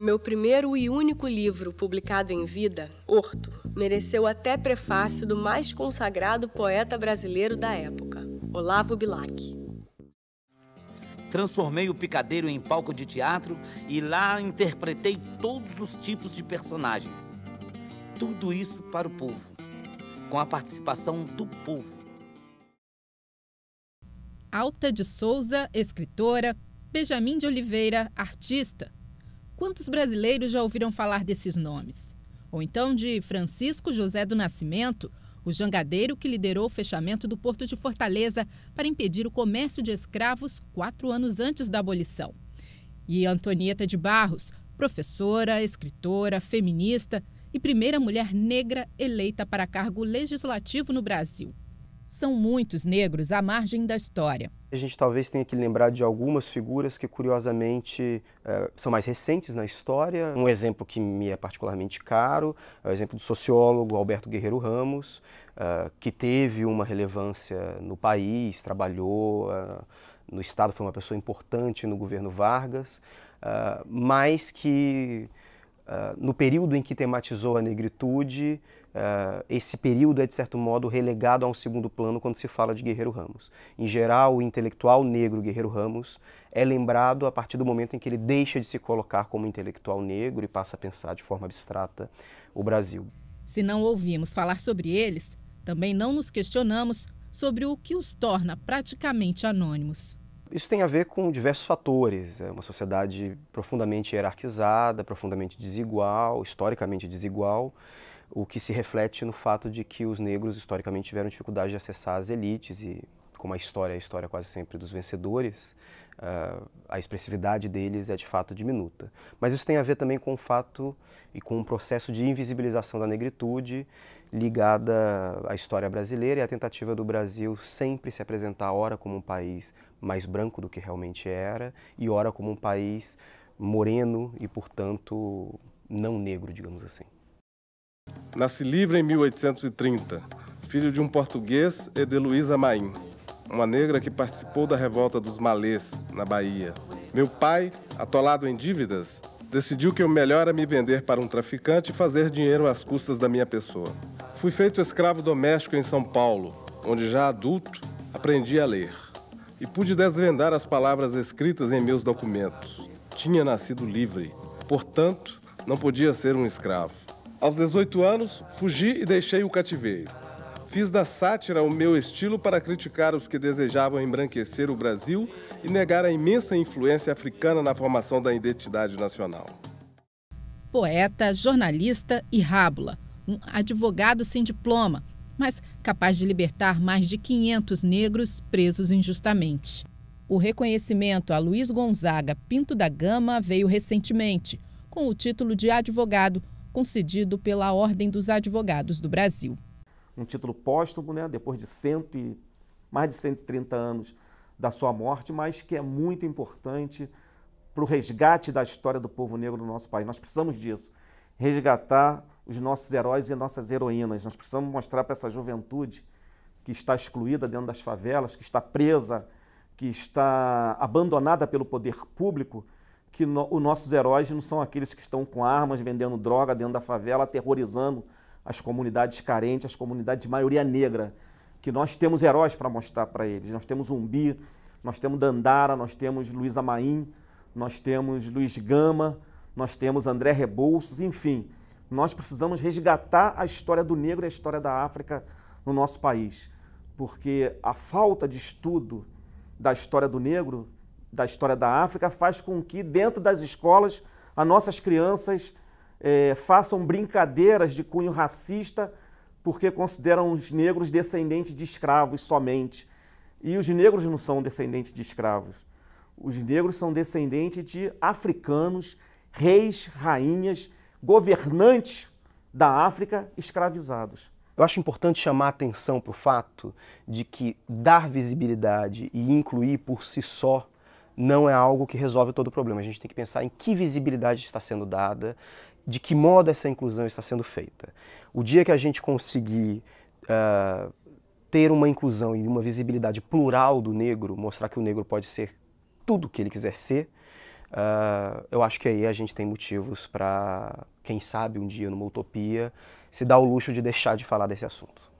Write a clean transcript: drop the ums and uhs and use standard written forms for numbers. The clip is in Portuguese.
Meu primeiro e único livro publicado em vida, Horto, mereceu até prefácio do mais consagrado poeta brasileiro da época, Olavo Bilac. Transformei o Picadeiro em palco de teatro e lá interpretei todos os tipos de personagens. Tudo isso para o povo, com a participação do povo. Alta de Souza, escritora. Benjamin de Oliveira, artista. Quantos brasileiros já ouviram falar desses nomes? Ou então de Francisco José do Nascimento, o jangadeiro que liderou o fechamento do Porto de Fortaleza para impedir o comércio de escravos 4 anos antes da abolição. E Antonieta de Barros, professora, escritora, feminista e primeira mulher negra eleita para cargo legislativo no Brasil. São muitos negros à margem da história. A gente talvez tenha que lembrar de algumas figuras que, curiosamente, são mais recentes na história. Um exemplo que me é particularmente caro é o exemplo do sociólogo Alberto Guerreiro Ramos, que teve uma relevância no país, trabalhou no Estado, foi uma pessoa importante no governo Vargas, mas que, no período em que tematizou a negritude, esse período é, de certo modo, relegado a um segundo plano quando se fala de Guerreiro Ramos. Em geral, o intelectual negro Guerreiro Ramos é lembrado a partir do momento em que ele deixa de se colocar como intelectual negro e passa a pensar de forma abstrata o Brasil. Se não ouvimos falar sobre eles, também não nos questionamos sobre o que os torna praticamente anônimos. Isso tem a ver com diversos fatores. É uma sociedade profundamente hierarquizada, profundamente desigual, historicamente desigual, o que se reflete no fato de que os negros historicamente tiveram dificuldade de acessar as elites e, como a história é a história quase sempre dos vencedores, a expressividade deles é de fato diminuta. Mas isso tem a ver também com o fato e com um processo de invisibilização da negritude ligada à história brasileira e à tentativa do Brasil sempre se apresentar ora como um país mais branco do que realmente era e ora como um país moreno e, portanto, não negro, digamos assim. Nasci livre em 1830, filho de um português e de Luísa Maim, uma negra que participou da revolta dos Malês, na Bahia. Meu pai, atolado em dívidas, decidiu que o melhor era me vender para um traficante e fazer dinheiro às custas da minha pessoa. Fui feito escravo doméstico em São Paulo, onde já adulto aprendi a ler. E pude desvendar as palavras escritas em meus documentos. Tinha nascido livre, portanto, não podia ser um escravo. Aos 18 anos, fugi e deixei o cativeiro. Fiz da sátira o meu estilo para criticar os que desejavam embranquecer o Brasil e negar a imensa influência africana na formação da identidade nacional. Poeta, jornalista e rábula, um advogado sem diploma, mas capaz de libertar mais de 500 negros presos injustamente. O reconhecimento a Luiz Gonzaga Pinto da Gama veio recentemente, com o título de advogado, concedido pela Ordem dos Advogados do Brasil. Um título póstumo, né, depois de mais de 130 anos da sua morte, mas que é muito importante para o resgate da história do povo negro do nosso país. Nós precisamos disso, resgatar os nossos heróis e nossas heroínas. Nós precisamos mostrar para essa juventude que está excluída dentro das favelas, que está presa, que está abandonada pelo poder público, que os nossos heróis não são aqueles que estão com armas, vendendo droga dentro da favela, aterrorizando as comunidades carentes, as comunidades de maioria negra, que nós temos heróis para mostrar para eles. Nós temos Zumbi, nós temos Dandara, nós temos Luísa Maim, nós temos Luiz Gama, nós temos André Rebouças, enfim. Nós precisamos resgatar a história do negro e a história da África no nosso país, porque a falta de estudo da história do negro, da história da África, faz com que dentro das escolas as nossas crianças façam brincadeiras de cunho racista porque consideram os negros descendentes de escravos somente. E os negros não são descendentes de escravos. Os negros são descendentes de africanos, reis, rainhas, governantes da África escravizados. Eu acho importante chamar a atenção para o fato de que dar visibilidade e incluir por si só não é algo que resolve todo o problema. A gente tem que pensar em que visibilidade está sendo dada, de que modo essa inclusão está sendo feita. O dia que a gente conseguir ter uma inclusão e uma visibilidade plural do negro, mostrar que o negro pode ser tudo o que ele quiser ser, eu acho que aí a gente tem motivos para, quem sabe um dia numa utopia, se dar o luxo de deixar de falar desse assunto.